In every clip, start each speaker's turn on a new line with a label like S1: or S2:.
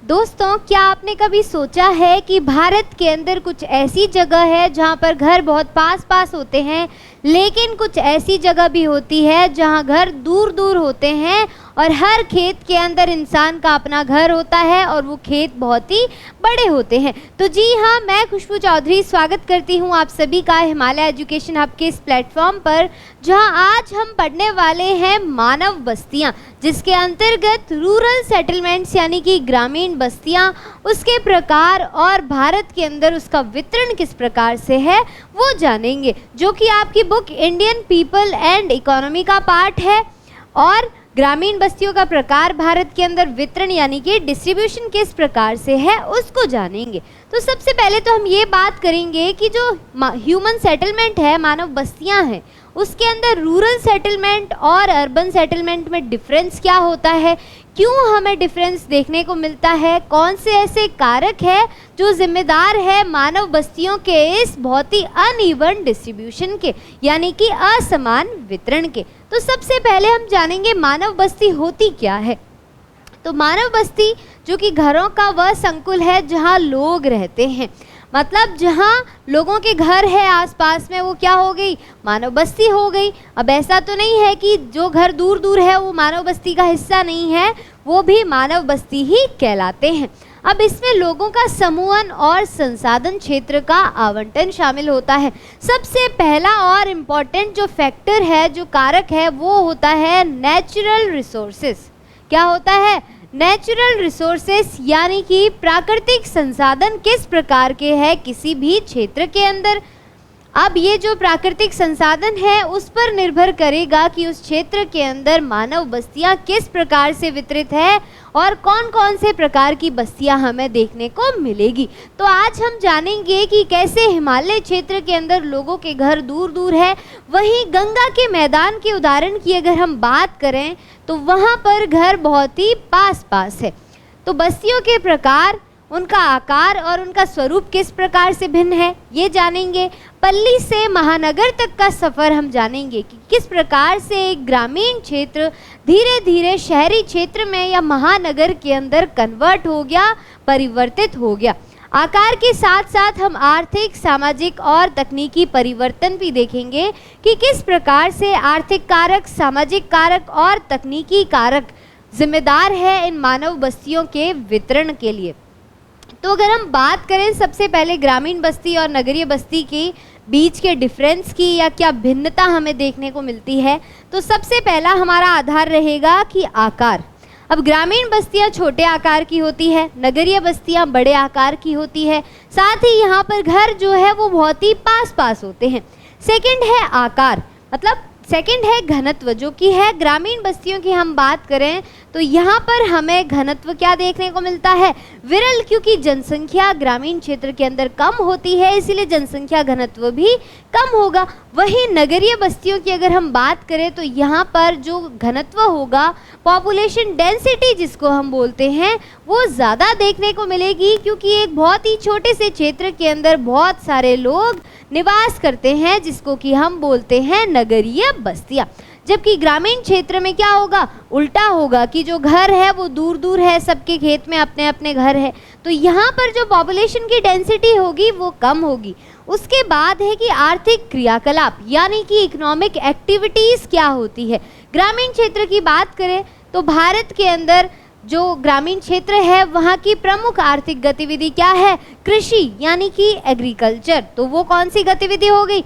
S1: दोस्तों, क्या आपने कभी सोचा है कि भारत के अंदर कुछ ऐसी जगह है जहाँ पर घर बहुत पास पास होते हैं, लेकिन कुछ ऐसी जगह भी होती है जहाँ घर दूर दूर होते हैं और हर खेत के अंदर इंसान का अपना घर होता है और वो खेत बहुत ही बड़े होते हैं। तो जी हाँ, मैं खुशबू चौधरी स्वागत करती हूँ आप सभी का हिमालय एजुकेशन हब के इस प्लेटफॉर्म पर, जहाँ आज हम पढ़ने वाले हैं मानव बस्तियाँ, जिसके अंतर्गत रूरल सेटलमेंट्स यानी कि ग्रामीण बस्तियाँ, उसके प्रकार और भारत के अंदर उसका वितरण किस प्रकार से है वो जानेंगे, जो कि आपकी book Indian people and economy का पार्ट है। और ग्रामीण बस्तियों का प्रकार, भारत के अंदर वितरण यानी कि डिस्ट्रीब्यूशन किस प्रकार से है उसको जानेंगे। तो सबसे पहले तो हम ये बात करेंगे कि जो ह्यूमन सेटलमेंट है, मानव बस्तियां हैं, उसके अंदर रूरल सेटलमेंट और अर्बन सेटलमेंट में डिफरेंस क्या होता है, क्यों हमें डिफरेंस देखने को मिलता है, कौन से ऐसे कारक है जो जिम्मेदार है मानव बस्तियों के इस बहुत ही अनइवन डिस्ट्रीब्यूशन के यानी कि असमान वितरण के। तो सबसे पहले हम जानेंगे मानव बस्ती होती क्या है। तो मानव बस्ती जो कि घरों का वह संकुल है जहाँ लोग रहते हैं, मतलब जहाँ लोगों के घर है आसपास में, वो क्या हो गई, मानव बस्ती हो गई। अब ऐसा तो नहीं है कि जो घर दूर दूर है वो मानव बस्ती का हिस्सा नहीं है, वो भी मानव बस्ती ही कहलाते हैं। अब इसमें लोगों का समूहन और संसाधन क्षेत्र का आवंटन शामिल होता है। सबसे पहला और इम्पॉर्टेंट जो फैक्टर है, जो कारक है, वो होता है नेचुरल रिसोर्सेस। क्या होता है? नेचुरल रिसोर्सेस यानी कि प्राकृतिक संसाधन किस प्रकार के हैं किसी भी क्षेत्र के अंदर। अब ये जो प्राकृतिक संसाधन है उस पर निर्भर करेगा कि उस क्षेत्र के अंदर मानव बस्तियां किस प्रकार से वितरित है और कौन कौन से प्रकार की बस्तियां हमें देखने को मिलेगी। तो आज हम जानेंगे कि कैसे हिमालय क्षेत्र के अंदर लोगों के घर दूर दूर है। वहीं गंगा के मैदान के उदाहरण की अगर हम बात करें तो वहाँ पर घर बहुत ही पास पास है। तो बस्तियों के प्रकार, उनका आकार और उनका स्वरूप किस प्रकार से भिन्न है ये जानेंगे। पल्ली से महानगर तक का सफ़र हम जानेंगे कि किस प्रकार से एक ग्रामीण क्षेत्र धीरे धीरे शहरी क्षेत्र में या महानगर के अंदर कन्वर्ट हो गया, परिवर्तित हो गया। आकार के साथ साथ हम आर्थिक, सामाजिक और तकनीकी परिवर्तन भी देखेंगे कि किस प्रकार से आर्थिक कारक, सामाजिक कारक और तकनीकी कारक जिम्मेदार है इन मानव बस्तियों के वितरण के लिए। तो अगर हम बात करें सबसे पहले ग्रामीण बस्ती और नगरीय बस्ती के बीच के डिफरेंस की या क्या भिन्नता हमें देखने को मिलती है, तो सबसे पहला हमारा आधार रहेगा कि आकार। अब ग्रामीण बस्तियां छोटे आकार की होती है, नगरीय बस्तियां बड़े आकार की होती है, साथ ही यहाँ पर घर जो है वो बहुत ही पास पास होते हैं। सेकंड है आकार, मतलब सेकंड है घनत्व, जो कि है ग्रामीण बस्तियों की हम बात करें तो यहाँ पर हमें घनत्व क्या देखने को मिलता है, विरल, क्योंकि जनसंख्या ग्रामीण क्षेत्र के अंदर कम होती है, इसीलिए जनसंख्या घनत्व भी कम होगा। वहीं नगरीय बस्तियों की अगर हम बात करें तो यहाँ पर जो घनत्व होगा, पॉपुलेशन डेंसिटी जिसको हम बोलते हैं, वो ज़्यादा देखने को मिलेगी, क्योंकि एक बहुत ही छोटे से क्षेत्र के अंदर बहुत सारे लोग निवास करते हैं, जिसको कि हम बोलते हैं नगरीय बस्तियाँ। जबकि ग्रामीण क्षेत्र में क्या होगा, उल्टा होगा कि जो घर है वो दूर दूर है, सबके खेत में अपने अपने घर है, तो यहाँ पर जो पॉपुलेशन की डेंसिटी होगी वो कम होगी। उसके बाद है कि आर्थिक क्रियाकलाप यानी कि इकोनॉमिक एक्टिविटीज़ क्या होती है। ग्रामीण क्षेत्र की बात करें तो भारत के अंदर जो ग्रामीण क्षेत्र है वहाँ की प्रमुख आर्थिक गतिविधि क्या है, कृषि यानी कि एग्रीकल्चर। तो वो कौन सी गतिविधि हो गई,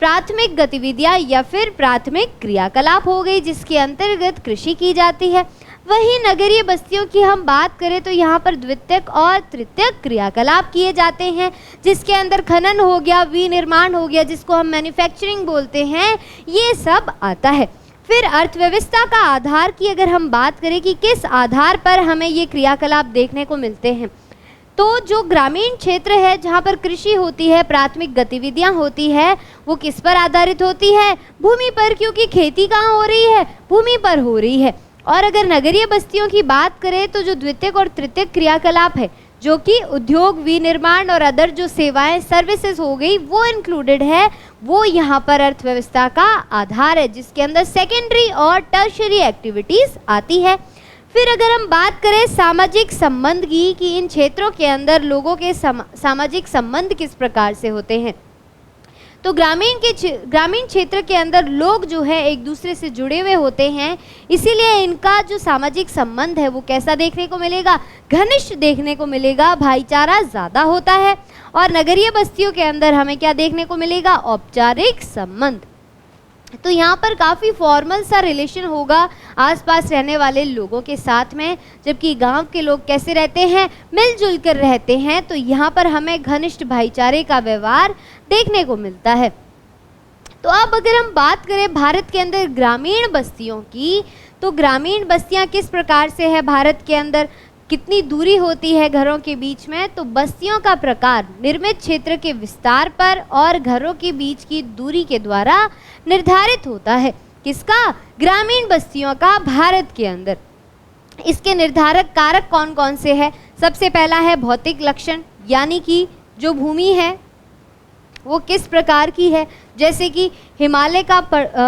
S1: प्राथमिक गतिविधियाँ या फिर प्राथमिक क्रियाकलाप हो गई, जिसके अंतर्गत कृषि की जाती है। वहीं नगरीय बस्तियों की हम बात करें तो यहाँ पर द्वितीयक और तृतीयक क्रियाकलाप किए जाते हैं, जिसके अंदर खनन हो गया, विनिर्माण हो गया, जिसको हम मैन्युफैक्चरिंग बोलते हैं, ये सब आता है। फिर अर्थव्यवस्था का आधार की अगर हम बात करें कि किस आधार पर हमें ये क्रियाकलाप देखने को मिलते हैं, तो जो ग्रामीण क्षेत्र है जहाँ पर कृषि होती है, प्राथमिक गतिविधियाँ होती है, वो किस पर आधारित होती है, भूमि पर, क्योंकि खेती कहाँ हो रही है, भूमि पर हो रही है। और अगर नगरीय बस्तियों की बात करें तो जो द्वितीयक और तृतीयक क्रियाकलाप है, जो कि उद्योग, विनिर्माण और अदर जो सेवाएं, सर्विसेज हो गई, वो इंक्लूडेड है, वो यहाँ पर अर्थव्यवस्था का आधार है, जिसके अंदर सेकेंडरी और टर्शियरी एक्टिविटीज़ आती है। फिर अगर हम बात करें सामाजिक संबंध की कि इन क्षेत्रों के अंदर लोगों के सामाजिक संबंध किस प्रकार से होते हैं, तो ग्रामीण क्षेत्र के अंदर लोग जो है एक दूसरे से जुड़े हुए होते हैं, इसीलिए इनका जो सामाजिक संबंध है वो कैसा देखने को मिलेगा, घनिष्ठ देखने को मिलेगा, भाईचारा ज़्यादा होता है। और नगरीय बस्तियों के अंदर हमें क्या देखने को मिलेगा, औपचारिक संबंध। तो यहाँ पर काफ़ी फॉर्मल सा रिलेशन होगा आसपास रहने वाले लोगों के साथ में, जबकि गांव के लोग कैसे रहते हैं, मिलजुल कर रहते हैं। तो यहाँ पर हमें घनिष्ठ भाईचारे का व्यवहार देखने को मिलता है। तो अब अगर हम बात करें भारत के अंदर ग्रामीण बस्तियों की, तो ग्रामीण बस्तियाँ किस प्रकार से है भारत के अंदर, कितनी दूरी होती है घरों के बीच में, तो बस्तियों का प्रकार निर्मित क्षेत्र के विस्तार पर और घरों के बीच की दूरी के द्वारा निर्धारित होता है। किसका, ग्रामीण बस्तियों का भारत के अंदर। इसके निर्धारक कारक कौन कौन से हैं, सबसे पहला है भौतिक लक्षण, यानी कि जो भूमि है वो किस प्रकार की है, जैसे कि हिमालय का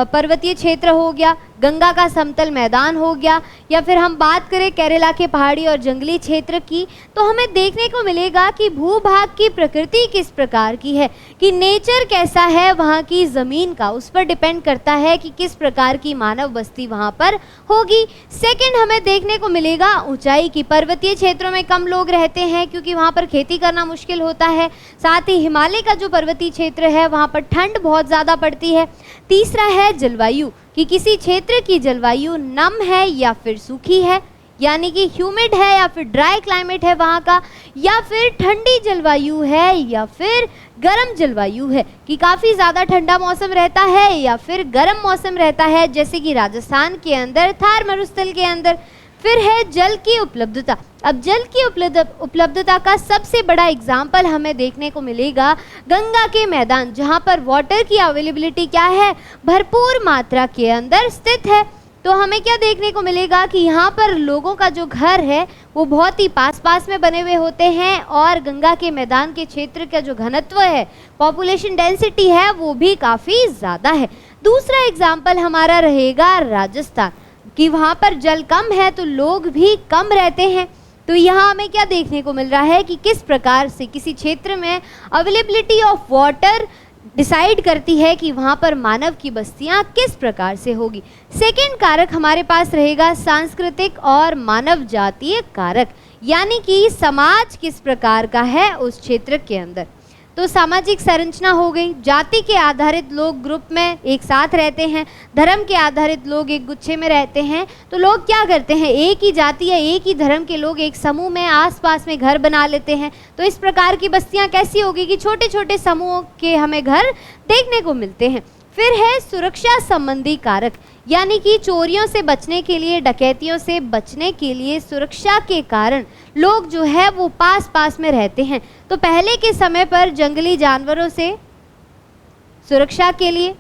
S1: पर्वतीय क्षेत्र हो गया, गंगा का समतल मैदान हो गया, या फिर हम बात करें केरला के पहाड़ी और जंगली क्षेत्र की, तो हमें देखने को मिलेगा कि भूभाग की प्रकृति किस प्रकार की है, कि नेचर कैसा है वहाँ की ज़मीन का, उस पर डिपेंड करता है कि किस प्रकार की मानव बस्ती वहाँ पर होगी। सेकंड हमें देखने को मिलेगा ऊंचाई की, पर्वतीय क्षेत्रों में कम लोग रहते हैं क्योंकि वहाँ पर खेती करना मुश्किल होता है। साथ ही हिमालय का जो पर्वतीय क्षेत्र है वहाँ पर ठंड बहुत ज़्यादा पड़ती है। तीसरा है जलवायु, कि किसी क्षेत्र की जलवायु नम है या फिर सूखी है, यानी कि ह्यूमिड है या फिर ड्राई क्लाइमेट है वहाँ का, या फिर ठंडी जलवायु है या फिर गर्म जलवायु है, कि काफ़ी ज़्यादा ठंडा मौसम रहता है या फिर गर्म मौसम रहता है, जैसे कि राजस्थान के अंदर थार मरुस्थल के अंदर। फिर है जल की उपलब्धता। अब जल की उपलब्धता का सबसे बड़ा एग्जाम्पल हमें देखने को मिलेगा गंगा के मैदान, जहाँ पर वाटर की अवेलेबिलिटी क्या है, भरपूर मात्रा के अंदर स्थित है। तो हमें क्या देखने को मिलेगा कि यहाँ पर लोगों का जो घर है वो बहुत ही पास पास में बने हुए होते हैं, और गंगा के मैदान के क्षेत्र का जो घनत्व है, पॉपुलेशन डेंसिटी है, वो भी काफ़ी ज़्यादा है। दूसरा एग्जाम्पल हमारा रहेगा राजस्थान, कि वहाँ पर जल कम है तो लोग भी कम रहते हैं। तो यहाँ हमें क्या देखने को मिल रहा है कि किस प्रकार से किसी क्षेत्र में अवेलेबिलिटी ऑफ वाटर डिसाइड करती है कि वहाँ पर मानव की बस्तियाँ किस प्रकार से होगी। सेकंड कारक हमारे पास रहेगा सांस्कृतिक और मानव जातीय कारक, यानी कि समाज किस प्रकार का है उस क्षेत्र के अंदर। तो सामाजिक संरचना हो गई, जाति के आधारित लोग ग्रुप में एक साथ रहते हैं, धर्म के आधारित लोग एक गुच्छे में रहते हैं। तो लोग क्या करते हैं, एक ही जाति या एक ही धर्म के लोग एक समूह में आसपास में घर बना लेते हैं। तो इस प्रकार की बस्तियां कैसी होगी कि छोटे छोटे समूहों के हमें घर देखने को मिलते हैं। फिर है सुरक्षा संबंधी कारक, यानी कि चोरियों से बचने के लिए, डकैतियों से बचने के लिए सुरक्षा के कारण लोग जो है वो पास पास में रहते हैं। तो पहले के समय पर जंगली जानवरों से सुरक्षा के लिए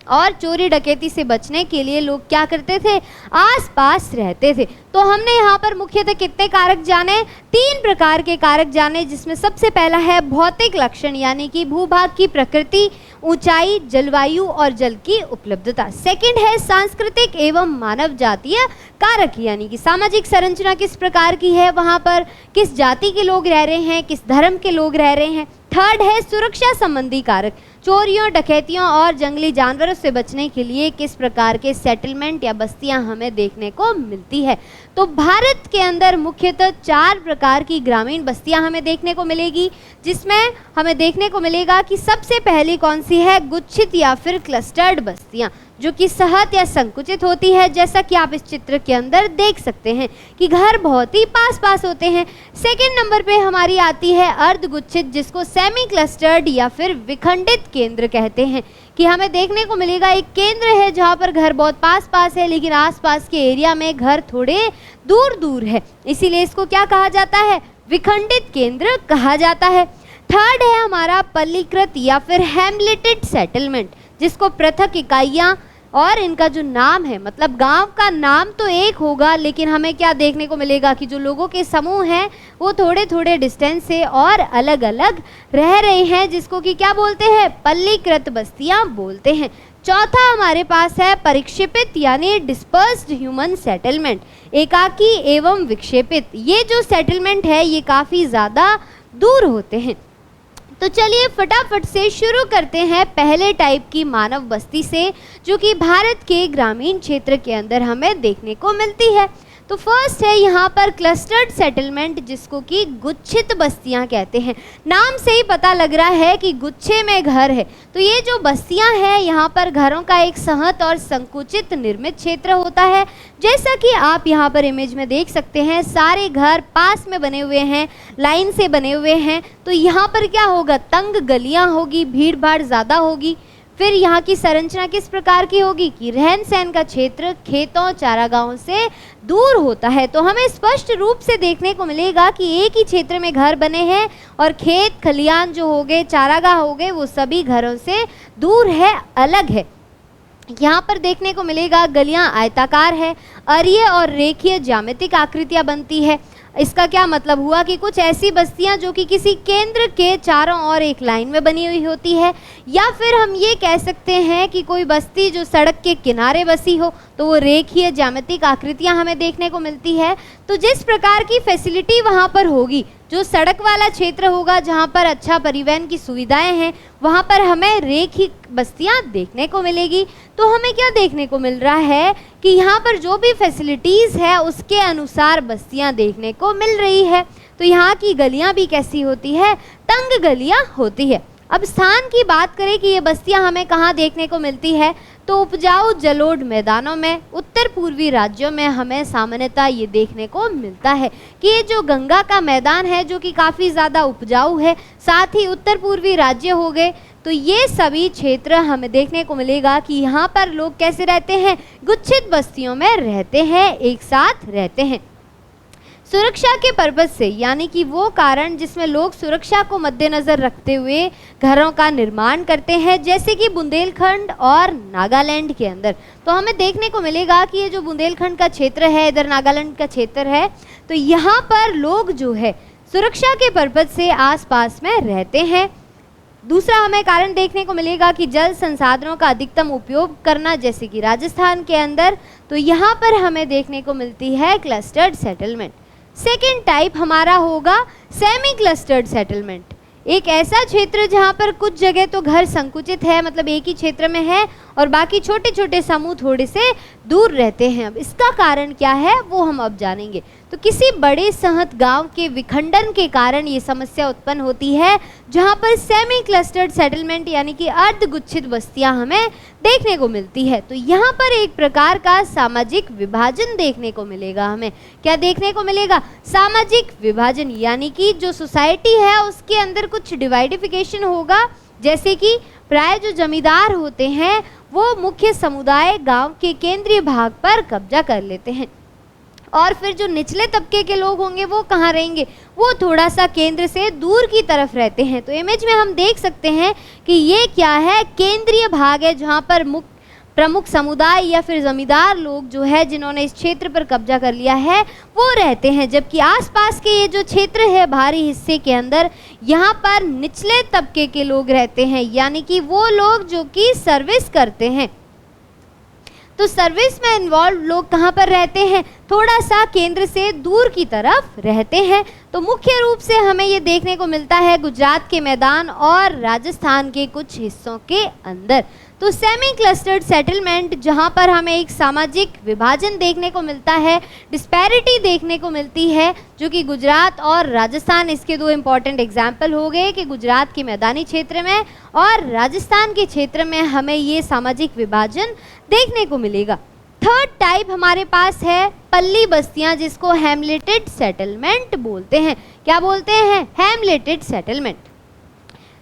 S1: और चोरी डकैती से बचने के लिए लोग क्या करते थे, आसपास रहते थे। तो हमने यहाँ पर मुख्यतः कितने कारक जाने, 3 प्रकार के कारक जाने, जिसमें सबसे पहला है भौतिक लक्षण, यानी कि भूभाग की प्रकृति, ऊंचाई, जलवायु और जल की उपलब्धता। सेकंड है सांस्कृतिक एवं मानव जातीय कारक, यानी कि सामाजिक संरचना किस प्रकार की है, वहाँ पर किस जाति के लोग रह रहे हैं, किस धर्म के लोग रह रहे हैं। थर्ड है सुरक्षा संबंधी कारक, चोरियों, डकैतियों और जंगली जानवरों से बचने के लिए किस प्रकार के सेटलमेंट या बस्तियां हमें देखने को मिलती है। तो भारत के अंदर मुख्यतः 4 प्रकार की ग्रामीण बस्तियां हमें देखने को मिलेगी, जिसमें हमें देखने को मिलेगा कि सबसे पहली कौन सी है, गुच्छित या फिर क्लस्टर्ड बस्तियां, जो कि सहत या संकुचित होती है, जैसा कि आप इस चित्र के अंदर देख सकते हैं कि घर बहुत ही पास पास होते हैं। सेकंड नंबर पे हमारी आती है अर्धगुच्छित, जिसको सेमी क्लस्टर्ड या फिर विखंडित केंद्र कहते हैं, कि हमें देखने को मिलेगा एक केंद्र है जहाँ पर घर बहुत पास पास है, लेकिन आसपास के एरिया में घर थोड़े दूर दूर है, इसीलिए इसको क्या कहा जाता है, विखंडित केंद्र कहा जाता है। थर्ड है हमारा पल्लीकृत या फिर हैमलेटेड सेटलमेंट, जिसको पृथक इकाइयाँ और इनका जो नाम है, मतलब गांव का नाम तो एक होगा, लेकिन हमें क्या देखने को मिलेगा कि जो लोगों के समूह हैं वो थोड़े थोड़े डिस्टेंस से और अलग अलग रह रहे हैं, जिसको कि क्या बोलते हैं, पल्लीकृत बस्तियां बोलते हैं। चौथा हमारे पास है परिक्षेपित यानी डिस्पर्स्ड ह्यूमन सेटलमेंट, एकाकी एवं विक्षेपित। ये जो सेटलमेंट है ये काफ़ी ज़्यादा दूर होते हैं। तो चलिए फटाफट से शुरू करते हैं पहले टाइप की मानव बस्ती से, जो कि भारत के ग्रामीण क्षेत्र के अंदर हमें देखने को मिलती है। तो फर्स्ट है यहाँ पर क्लस्टर्ड सेटलमेंट, जिसको कि गुच्छित बस्तियाँ कहते हैं। नाम से ही पता लग रहा है कि गुच्छे में घर है। तो ये जो बस्तियाँ हैं यहाँ पर घरों का एक सहत और संकुचित निर्मित क्षेत्र होता है। जैसा कि आप यहाँ पर इमेज में देख सकते हैं, सारे घर पास में बने हुए हैं, लाइन से बने हुए हैं। तो यहाँ पर क्या होगा, तंग गलियाँ होगी, भीड़ भाड़ ज़्यादा होगी। फिर यहाँ की संरचना किस प्रकार की होगी कि रहन सहन का क्षेत्र खेतों चारागाहों से दूर होता है। तो हमें स्पष्ट रूप से देखने को मिलेगा कि एक ही क्षेत्र में घर बने हैं और खेत खलियान जो हो गए, चारागाह हो गए, वो सभी घरों से दूर है, अलग है। यहाँ पर देखने को मिलेगा गलियाँ आयताकार है, अरीय और रेखीय ज्यामितिक आकृतियाँ बनती है। इसका क्या मतलब हुआ कि कुछ ऐसी बस्तियां जो कि किसी केंद्र के चारों ओर एक लाइन में बनी हुई होती है, या फिर हम ये कह सकते हैं कि कोई बस्ती जो सड़क के किनारे बसी हो तो वो रेखीय ज्यामितिक आकृतियां हमें देखने को मिलती है। तो जिस प्रकार की फैसिलिटी वहाँ पर होगी, जो सड़क वाला क्षेत्र होगा जहाँ पर अच्छा परिवहन की सुविधाएं हैं, वहाँ पर हमें रेखीय बस्तियाँ देखने को मिलेगी। तो हमें क्या देखने को मिल रहा है कि यहाँ पर जो भी फैसिलिटीज़ है उसके अनुसार बस्तियाँ देखने को मिल रही है। तो यहाँ की गलियाँ भी कैसी होती है, तंग गलियाँ होती है। अब स्थान की बात करें कि ये बस्तियाँ हमें कहाँ देखने को मिलती है, तो उपजाऊ जलोढ़ मैदानों में उत्तर पूर्वी राज्यों में हमें सामान्यतः ये देखने को मिलता है कि ये जो गंगा का मैदान है जो कि काफ़ी ज़्यादा उपजाऊ है, साथ ही उत्तर पूर्वी राज्य हो गए, तो ये सभी क्षेत्र हमें देखने को मिलेगा कि यहाँ पर लोग कैसे रहते हैं, गुच्छित बस्तियों में रहते हैं, एक साथ रहते हैं। सुरक्षा के पर्पज से, यानी कि वो कारण जिसमें लोग सुरक्षा को मद्देनज़र रखते हुए घरों का निर्माण करते हैं, जैसे कि बुंदेलखंड और नागालैंड के अंदर। तो हमें देखने को मिलेगा कि ये जो बुंदेलखंड का क्षेत्र है, इधर नागालैंड का क्षेत्र है, तो यहाँ पर लोग जो है सुरक्षा के पर्पज से आसपास में रहते हैं। दूसरा हमें कारण देखने को मिलेगा कि जल संसाधनों का अधिकतम उपयोग करना, जैसे कि राजस्थान के अंदर। तो यहाँ पर हमें देखने को मिलती है क्लस्टर्ड सेटलमेंट। सेकेंड टाइप हमारा होगा सेमी क्लस्टर्ड सेटलमेंट, एक ऐसा क्षेत्र जहाँ पर कुछ जगह तो घर संकुचित है, मतलब एक ही क्षेत्र में है, और बाकी छोटे छोटे समूह थोड़े से दूर रहते हैं। अब इसका कारण क्या है वो हम अब जानेंगे। तो किसी बड़े सहत गांव के विखंडन के कारण ये समस्या उत्पन्न होती है, जहां पर सेमी क्लस्टर्ड सेटलमेंट यानी कि अर्धगुच्छित बस्तियां हमें देखने को मिलती है। तो यहाँ पर एक प्रकार का सामाजिक विभाजन देखने को मिलेगा। हमें क्या देखने को मिलेगा, सामाजिक विभाजन, यानी कि जो सोसाइटी है उसके अंदर कुछ डिवाइडिफिकेशन होगा, जैसे कि प्राय जो जमींदार होते हैं वो मुख्य समुदाय गांव के केंद्रीय भाग पर कब्जा कर लेते हैं, और फिर जो निचले तबके के लोग होंगे वो कहाँ रहेंगे, वो थोड़ा सा केंद्र से दूर की तरफ रहते हैं। तो इमेज में हम देख सकते हैं कि ये क्या है, केंद्रीय भाग है, जहाँ पर प्रमुख समुदाय या फिर जमींदार लोग जो है जिन्होंने इस क्षेत्र पर कब्जा कर लिया है वो रहते हैं, जबकि आसपास के ये जो क्षेत्र है भारी हिस्से के अंदर, यहाँ पर निचले तबके के लोग रहते हैं, यानी कि वो लोग जो कि सर्विस करते हैं। तो सर्विस में इन्वॉल्व लोग कहाँ पर रहते हैं, थोड़ा सा केंद्र से दूर की तरफ रहते हैं। तो मुख्य रूप से हमें ये देखने को मिलता है गुजरात के मैदान और राजस्थान के कुछ हिस्सों के अंदर। तो सेमी क्लस्टर्ड सेटलमेंट जहाँ पर हमें एक सामाजिक विभाजन देखने को मिलता है, डिस्पैरिटी देखने को मिलती है, जो कि गुजरात और राजस्थान, इसके दो इम्पॉर्टेंट एग्जाम्पल हो गए कि गुजरात के मैदानी क्षेत्र में और राजस्थान के क्षेत्र में हमें ये सामाजिक विभाजन देखने को मिलेगा। थर्ड टाइप हमारे पास है पल्ली बस्तियां, जिसको हैमलेटेड सेटलमेंट बोलते हैं। क्या बोलते हैं, हैमलेटेड सेटलमेंट।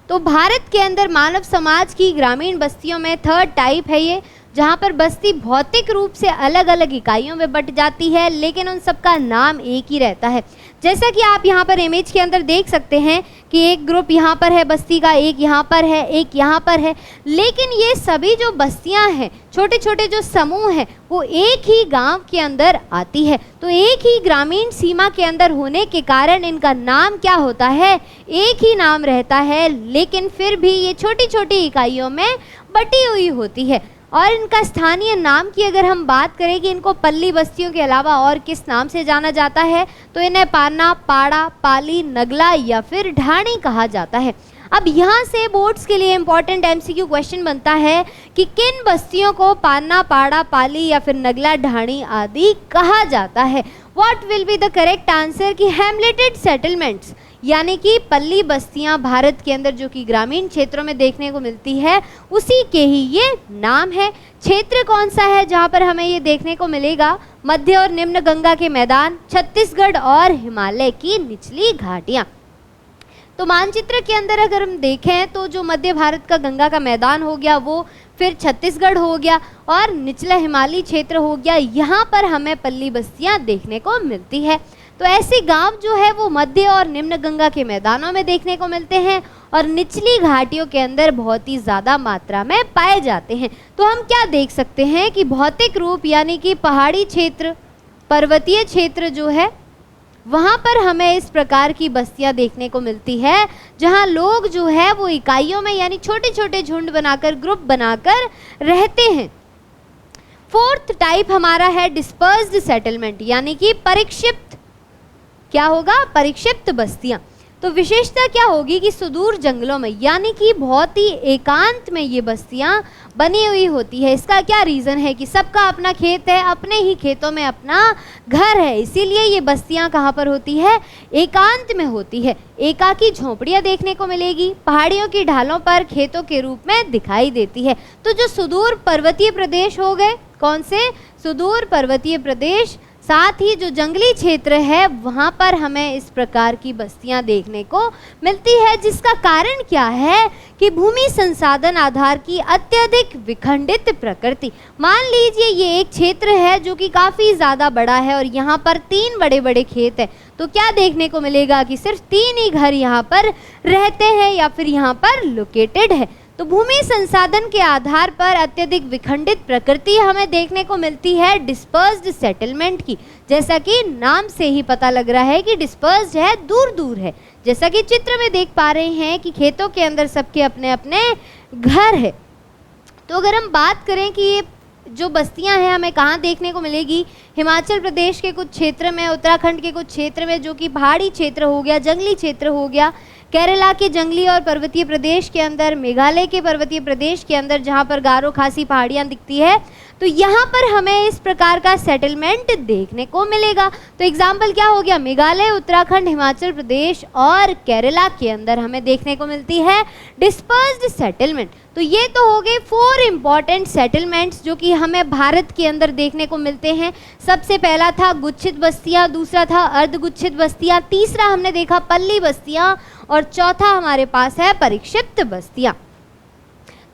S1: तो भारत के अंदर मानव समाज की ग्रामीण बस्तियों में थर्ड टाइप है ये, जहाँ पर बस्ती भौतिक रूप से अलग अलग इकाइयों में बट जाती है, लेकिन उन सबका नाम एक ही रहता है। जैसा कि आप यहाँ पर इमेज के अंदर देख सकते हैं कि एक ग्रुप यहाँ पर है बस्ती का, एक यहाँ पर है, एक यहाँ पर है, लेकिन ये सभी जो बस्तियाँ हैं, छोटे छोटे जो समूह हैं, वो एक ही गांव के अंदर आती है। तो एक ही ग्रामीण सीमा के अंदर होने के कारण इनका नाम क्या होता है, एक ही नाम रहता है, लेकिन फिर भी ये छोटी छोटी इकाइयों में बटी हुई होती है। और इनका स्थानीय नाम की अगर हम बात करें कि इनको पल्ली बस्तियों के अलावा और किस नाम से जाना जाता है, तो इन्हें पान्ना, पाड़ा, पाली, नगला या फिर ढाणी कहा जाता है। अब यहाँ से बोर्ड्स के लिए इंपॉर्टेंट एमसीक्यू क्वेश्चन बनता है कि किन बस्तियों को पान्ना, पाड़ा, पाली या फिर नगला, ढाणी आदि कहा जाता है। What will be the correct answer कि हैमलेटेड सेटलमेंट्स, यानी कि पल्ली बस्तियां भारत के अंदर जो कि ग्रामीण क्षेत्रों में देखने को मिलती है, उसी के ही ये नाम है। क्षेत्र कौन सा है जहां पर हमें ये देखने को मिलेगा? मध्य और निम्न गंगा के मैदान, छत्तीसगढ़ और हिमालय की निचली घाटियां। तो मानचित्र के अंदर अगर हम देखें तो जो मध्य भारत का गंगा का मैदान हो गया वो, फिर छत्तीसगढ़ हो गया और निचला हिमालयी क्षेत्र हो गया, यहाँ पर हमें पल्ली बस्तियाँ देखने को मिलती है। तो ऐसे गांव जो है वो मध्य और निम्न गंगा के मैदानों में देखने को मिलते हैं और निचली घाटियों के अंदर बहुत ही ज़्यादा मात्रा में पाए जाते हैं। तो हम क्या देख सकते हैं कि भौतिक रूप यानी कि पहाड़ी क्षेत्र, पर्वतीय क्षेत्र जो है वहाँ पर हमें इस प्रकार की बस्तियाँ देखने को मिलती है जहाँ लोग जो है वो इकाइयों में यानी छोटे छोटे झुंड बनाकर, ग्रुप बनाकर रहते हैं। फोर्थ टाइप हमारा है डिस्पर्स्ड सेटलमेंट, यानी कि परिक्षिप्त, क्या होगा? परिक्षिप्त बस्तियाँ। तो विशेषता क्या होगी कि सुदूर जंगलों में यानी कि बहुत ही एकांत में ये बस्तियाँ बनी हुई होती है। इसका क्या रीज़न है कि सबका अपना खेत है, अपने ही खेतों में अपना घर है, इसीलिए ये बस्तियाँ कहाँ पर होती है? एकांत में होती है। एकाकी झोंपड़ियाँ देखने को मिलेगी, पहाड़ियों की ढालों पर खेतों के रूप में दिखाई देती है। तो जो सुदूर पर्वतीय प्रदेश हो गए, कौन से? सुदूर पर्वतीय प्रदेश, साथ ही जो जंगली क्षेत्र है वहाँ पर हमें इस प्रकार की बस्तियाँ देखने को मिलती है, जिसका कारण क्या है कि भूमि संसाधन आधार की अत्यधिक विखंडित प्रकृति। मान लीजिए ये एक क्षेत्र है जो कि काफ़ी ज़्यादा बड़ा है और यहाँ पर 3 बड़े बड़े खेत हैं, तो क्या देखने को मिलेगा कि सिर्फ 3 ही घर यहाँ पर रहते हैं या फिर यहाँ पर लोकेटेड है। तो भूमि संसाधन के आधार पर अत्यधिक विखंडित प्रकृति हमें देखने को मिलती है डिस्पर्स्ड सेटलमेंट की। जैसा कि नाम से ही पता लग रहा है कि डिस्पर्स्ड है, दूर दूर है। जैसा कि चित्र में देख पा रहे हैं कि खेतों के अंदर सबके अपने अपने घर है। तो अगर हम बात करें कि ये जो बस्तियां हैं हमें कहाँ देखने को मिलेगी, हिमाचल प्रदेश के कुछ क्षेत्र में, उत्तराखंड के कुछ क्षेत्र में जो कि पहाड़ी क्षेत्र हो गया, जंगली क्षेत्र हो गया, केरला के जंगली और पर्वतीय प्रदेश के अंदर, मेघालय के पर्वतीय प्रदेश के अंदर जहाँ पर गारो खासी पहाड़ियाँ दिखती है, तो यहाँ पर हमें इस प्रकार का सेटलमेंट देखने को मिलेगा। तो एग्जाम्पल क्या हो गया? मेघालय, उत्तराखंड, हिमाचल प्रदेश और केरला के अंदर हमें देखने को मिलती है डिस्पर्स्ड सेटलमेंट। तो ये तो हो गए 4 इम्पॉर्टेंट सेटलमेंट्स जो कि हमें भारत के अंदर देखने को मिलते हैं। सबसे पहला था गुच्छित बस्तियाँ, दूसरा था अर्धगुच्छित बस्तियाँ, तीसरा हमने देखा पल्ली बस्तियाँ और चौथा हमारे पास है परिक्षिप्त बस्तियाँ।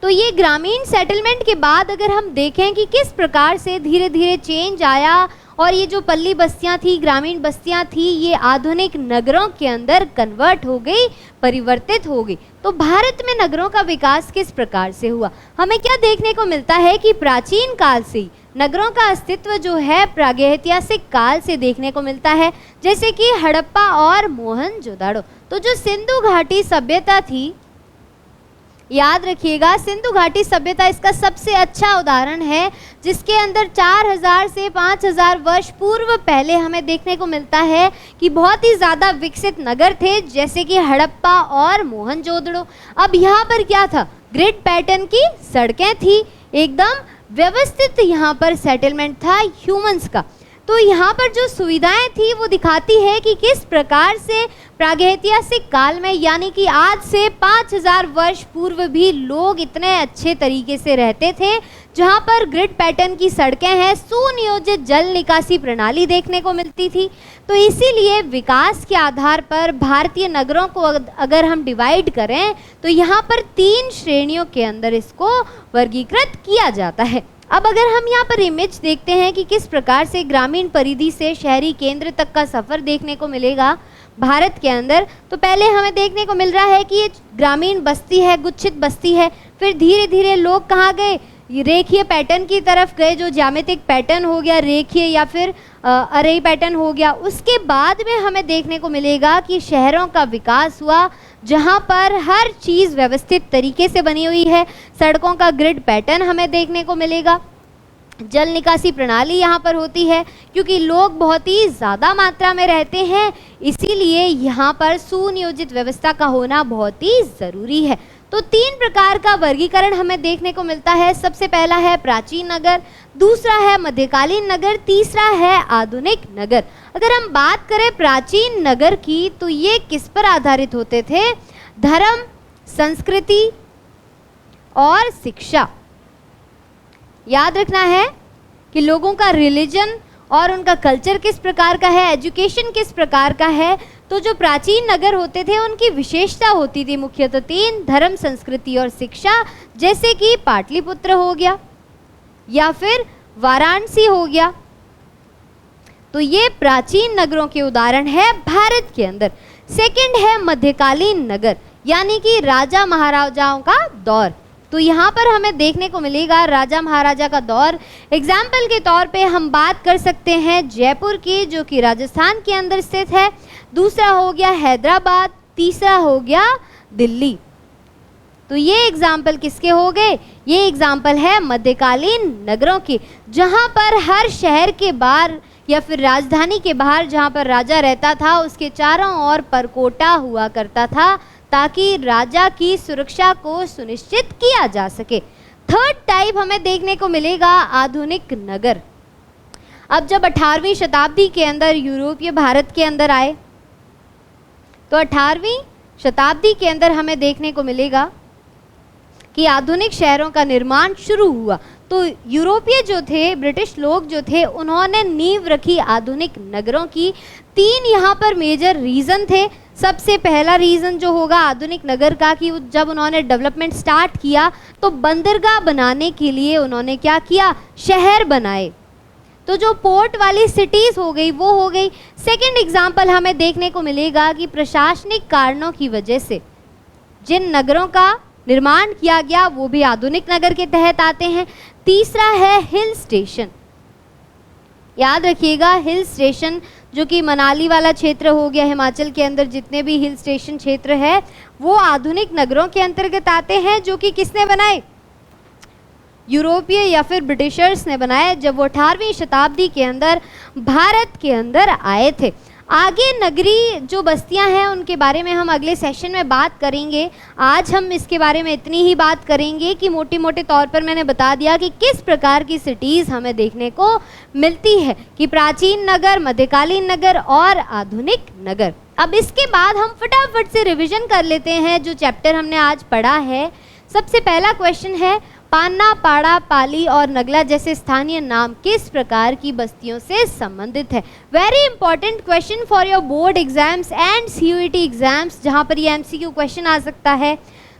S1: तो ये ग्रामीण सेटलमेंट के बाद अगर हम देखें कि किस प्रकार से धीरे धीरे चेंज आया और ये जो पल्ली बस्तियाँ थी, ग्रामीण बस्तियाँ थी, ये आधुनिक नगरों के अंदर कन्वर्ट हो गई, परिवर्तित हो गई। तो भारत में नगरों का विकास किस प्रकार से हुआ? हमें क्या देखने को मिलता है कि प्राचीन काल से ही नगरों का अस्तित्व जो है प्रागैतिहासिक काल से देखने को मिलता है, जैसे कि हड़प्पा और मोहनजोदाड़ो। तो जो सिंधु घाटी सभ्यता थी, याद रखिएगा सिंधु घाटी सभ्यता इसका सबसे अच्छा उदाहरण है, जिसके अंदर 4000 से 5000 वर्ष पूर्व पहले हमें देखने को मिलता है कि बहुत ही ज़्यादा विकसित नगर थे, जैसे कि हड़प्पा और मोहनजोदड़ो। अब यहाँ पर क्या था? ग्रिड पैटर्न की सड़कें थी, एकदम व्यवस्थित यहाँ पर सेटलमेंट था ह्यूमंस का। तो यहाँ पर जो सुविधाएं थी वो दिखाती है कि किस प्रकार से प्रागैतिहासिक काल में यानी कि आज से 5000 वर्ष पूर्व भी लोग इतने अच्छे तरीके से रहते थे, जहाँ पर ग्रिड पैटर्न की सड़कें हैं, सुनियोजित जल निकासी प्रणाली देखने को मिलती थी। तो इसीलिए विकास के आधार पर भारतीय नगरों को अगर हम डिवाइड करें तो यहाँ पर 3 श्रेणियों के अंदर इसको वर्गीकृत किया जाता है। अब अगर हम यहाँ पर इमेज देखते हैं कि किस प्रकार से ग्रामीण परिधि से शहरी केंद्र तक का सफ़र देखने को मिलेगा भारत के अंदर, तो पहले हमें देखने को मिल रहा है कि ये ग्रामीण बस्ती है, गुच्छित बस्ती है। फिर धीरे धीरे लोग कहाँ गए? रेखीय पैटर्न की तरफ गए, जो ज्यामितिक पैटर्न हो गया रेखीय या फिर अरेई पैटर्न हो गया। उसके बाद में हमें देखने को मिलेगा कि शहरों का विकास हुआ, जहां पर हर चीज़ व्यवस्थित तरीके से बनी हुई है। सड़कों का ग्रिड पैटर्न हमें देखने को मिलेगा। जल निकासी प्रणाली यहाँ पर होती है, क्योंकि लोग बहुत ही ज़्यादा मात्रा में रहते हैं, इसीलिए यहाँ पर सुनियोजित व्यवस्था का होना बहुत ही ज़रूरी है। तो 3 प्रकार का वर्गीकरण हमें देखने को मिलता है। सबसे पहला है प्राचीन नगर, दूसरा है मध्यकालीन नगर, तीसरा है आधुनिक नगर। अगर हम बात करें प्राचीन नगर की, तो ये किस पर आधारित होते थे? धर्म, संस्कृति और शिक्षा। याद रखना है कि लोगों का रिलीजन और उनका कल्चर किस प्रकार का है, एजुकेशन किस प्रकार का है। तो जो प्राचीन नगर होते थे उनकी विशेषता होती थी मुख्यतः 3: धर्म, संस्कृति और शिक्षा। जैसे कि पाटलिपुत्र हो गया या फिर वाराणसी हो गया। तो ये प्राचीन नगरों के उदाहरण है भारत के अंदर। सेकंड है मध्यकालीन नगर, यानी कि राजा महाराजाओं का दौर। तो यहाँ पर हमें देखने को मिलेगा राजा महाराजा का दौर। एग्जाम्पल के तौर पे हम बात कर सकते हैं जयपुर की, जो कि राजस्थान के अंदर स्थित है। दूसरा हो गया हैदराबाद, तीसरा हो गया दिल्ली। तो ये एग्जाम्पल किसके हो गए? ये एग्जाम्पल है मध्यकालीन नगरों के, जहाँ पर हर शहर के बाहर या फिर राजधानी के बाहर जहाँ पर राजा रहता था, उसके चारों ओर परकोटा हुआ करता था, ताकि राजा की सुरक्षा को सुनिश्चित किया जा सके। थर्ड टाइप हमें देखने को मिलेगा आधुनिक नगर। अब जब 18वीं शताब्दी के अंदर यूरोपीय भारत के अंदर आए, तो 18वीं शताब्दी के अंदर हमें देखने को मिलेगा कि आधुनिक शहरों का निर्माण शुरू हुआ। तो यूरोपीय जो थे, ब्रिटिश लोग जो थे, उन्होंने नींव रखी आधुनिक नगरों की। 3 यहाँ पर मेजर रीज़न थे। सबसे पहला रीज़न जो होगा आधुनिक नगर का, कि जब उन्होंने डेवलपमेंट स्टार्ट किया तो बंदरगाह बनाने के लिए उन्होंने क्या किया? शहर बनाए। तो जो पोर्ट वाली सिटीज़ हो गई वो हो गई। सेकंड एग्जाम्पल हमें देखने को मिलेगा कि प्रशासनिक कारणों की वजह से जिन नगरों का निर्माण किया गया वो भी आधुनिक नगर के तहत आते हैं। तीसरा है हिल स्टेशन। याद रखिएगा, हिल स्टेशन जो कि मनाली वाला क्षेत्र हो गया, हिमाचल के अंदर जितने भी हिल स्टेशन क्षेत्र है वो आधुनिक नगरों के अंतर्गत आते हैं, जो कि किसने बनाए? यूरोपीय या फिर ब्रिटिशर्स ने बनाए, जब वो 18वीं शताब्दी के अंदर भारत के अंदर आए थे। आगे नगरी जो बस्तियां हैं उनके बारे में हम अगले सेशन में बात करेंगे। आज हम इसके बारे में इतनी ही बात करेंगे कि मोटे मोटे तौर पर मैंने बता दिया कि किस प्रकार की सिटीज़ हमें देखने को मिलती है, कि प्राचीन नगर, मध्यकालीन नगर और आधुनिक नगर। अब इसके बाद हम फटाफट से रिविजन कर लेते हैं जो चैप्टर हमने आज पढ़ा है। सबसे पहला क्वेश्चन है, पान्ना, पाड़ा, पाली और नगला जैसे स्थानीय नाम किस प्रकार की बस्तियों से संबंधित है? Very important question for your board exams and CUET exams, जहां पर ये MCQ क्वेश्चन आ सकता है।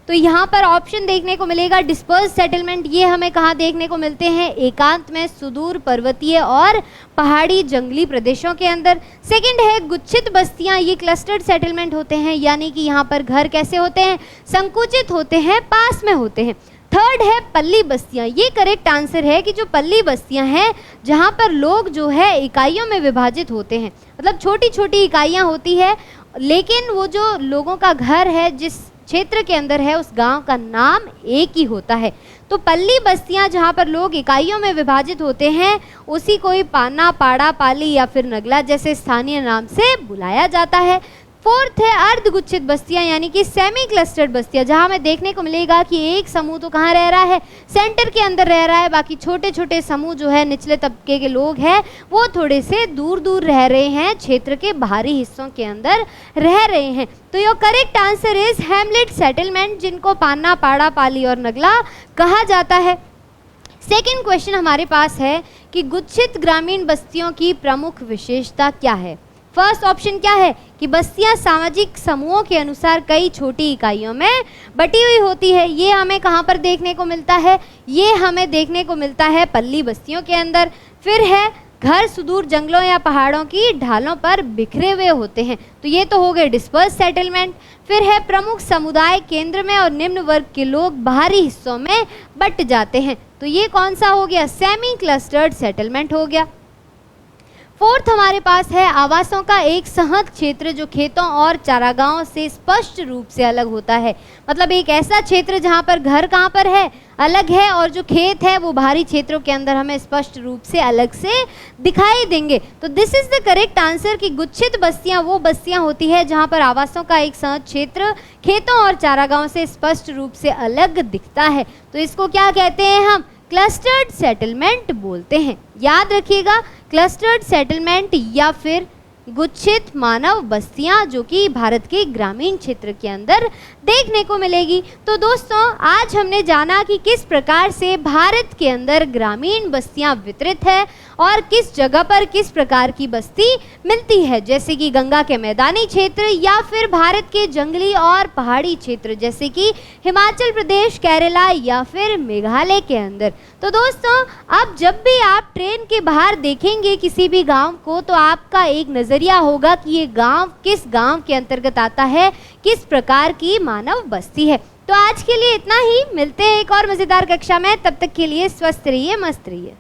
S1: तो यहाँ पर ऑप्शन देखने को मिलेगा डिस्पर्स सेटलमेंट। ये हमें कहाँ देखने को मिलते हैं? एकांत में, सुदूर पर्वतीय और पहाड़ी जंगली प्रदेशों के अंदर। सेकंड है गुच्छित बस्तियाँ। ये क्लस्टर्ड सेटलमेंट होते हैं, यानी कि यहाँ पर घर कैसे होते हैं? संकुचित होते हैं, पास में होते हैं। थर्ड है पल्ली बस्तियाँ। ये करेक्ट आंसर है कि जो पल्ली बस्तियाँ हैं जहाँ पर लोग जो है इकाइयों में विभाजित होते हैं, मतलब छोटी छोटी इकाइयाँ होती है, लेकिन वो जो लोगों का घर है जिस क्षेत्र के अंदर है उस गांव का नाम एक ही होता है। तो पल्ली बस्तियां जहां पर लोग इकाइयों में विभाजित होते हैं उसी को ही पान्ना, पाड़ा, पाली या फिर नगला जैसे स्थानीय नाम से बुलाया जाता है। फोर्थ है अर्धगुच्छित बस्तियां, यानी कि सेमी क्लस्टर्ड बस्तियां, जहां हमें देखने को मिलेगा कि एक समूह तो कहाँ रह रहा है? सेंटर के अंदर रह रहा है, बाकी छोटे छोटे समूह जो है निचले तबके के लोग हैं वो थोड़े से दूर दूर रह रहे हैं, क्षेत्र के बाहरी हिस्सों के अंदर रह रहे हैं। तो your correct answer is Hamlet settlement, जिनको पान्ना, पाड़ा, पाली और नगला कहा जाता है। सेकेंड क्वेश्चन हमारे पास है कि गुच्छित ग्रामीण बस्तियों की प्रमुख विशेषता क्या है? फर्स्ट ऑप्शन क्या है कि बस्तियां सामाजिक समूहों के अनुसार कई छोटी इकाइयों में बटी हुई होती है। ये हमें कहाँ पर देखने को मिलता है? ये हमें देखने को मिलता है पल्ली बस्तियों के अंदर। फिर है घर सुदूर जंगलों या पहाड़ों की ढालों पर बिखरे हुए होते हैं, तो ये तो हो गए डिस्पर्स सेटलमेंट। फिर है प्रमुख समुदाय केंद्र में और निम्न वर्ग के लोग बाहरी हिस्सों में बट जाते हैं, तो ये कौन सा हो गया, सेमी क्लस्टर्ड सेटलमेंट हो गया। फोर्थ हमारे पास है आवासों का एक सहज क्षेत्र जो खेतों और चारागाहों से स्पष्ट रूप से अलग होता है। मतलब एक ऐसा क्षेत्र जहाँ पर घर कहाँ पर है, अलग है, और जो खेत है वो बाहरी क्षेत्रों के अंदर हमें स्पष्ट रूप से अलग से दिखाई देंगे। तो this is the correct answer कि गुच्छित बस्तियां वो बस्तियां होती है जहाँ पर आवासों का एक सहज क्षेत्र खेतों और चारागाहों से स्पष्ट रूप से अलग दिखता है। तो इसको क्या कहते हैं, हम क्लस्टर्ड सेटलमेंट बोलते हैं। याद रखिएगा, क्लस्टर्ड सेटलमेंट या फिर गुच्छित मानव बस्तियां जो कि भारत के ग्रामीण क्षेत्र के अंदर देखने को मिलेगी। तो दोस्तों आज हमने जाना कि किस प्रकार से भारत के अंदर ग्रामीण बस्तियां वितरित है और किस जगह पर किस प्रकार की बस्ती मिलती है, जैसे कि गंगा के मैदानी क्षेत्र या फिर भारत के जंगली और पहाड़ी क्षेत्र जैसे कि हिमाचल प्रदेश, केरला या फिर मेघालय के अंदर। तो दोस्तों अब जब भी आप ट्रेन के बाहर देखेंगे किसी भी गांव को तो आपका एक नज़रिया होगा कि ये गांव किस गांव के अंतर्गत आता है, किस प्रकार की मानव बस्ती है। तो आज के लिए इतना ही, मिलते हैं एक और मज़ेदार कक्षा में, तब तक के लिए स्वस्थ रहिए, मस्त रहिए।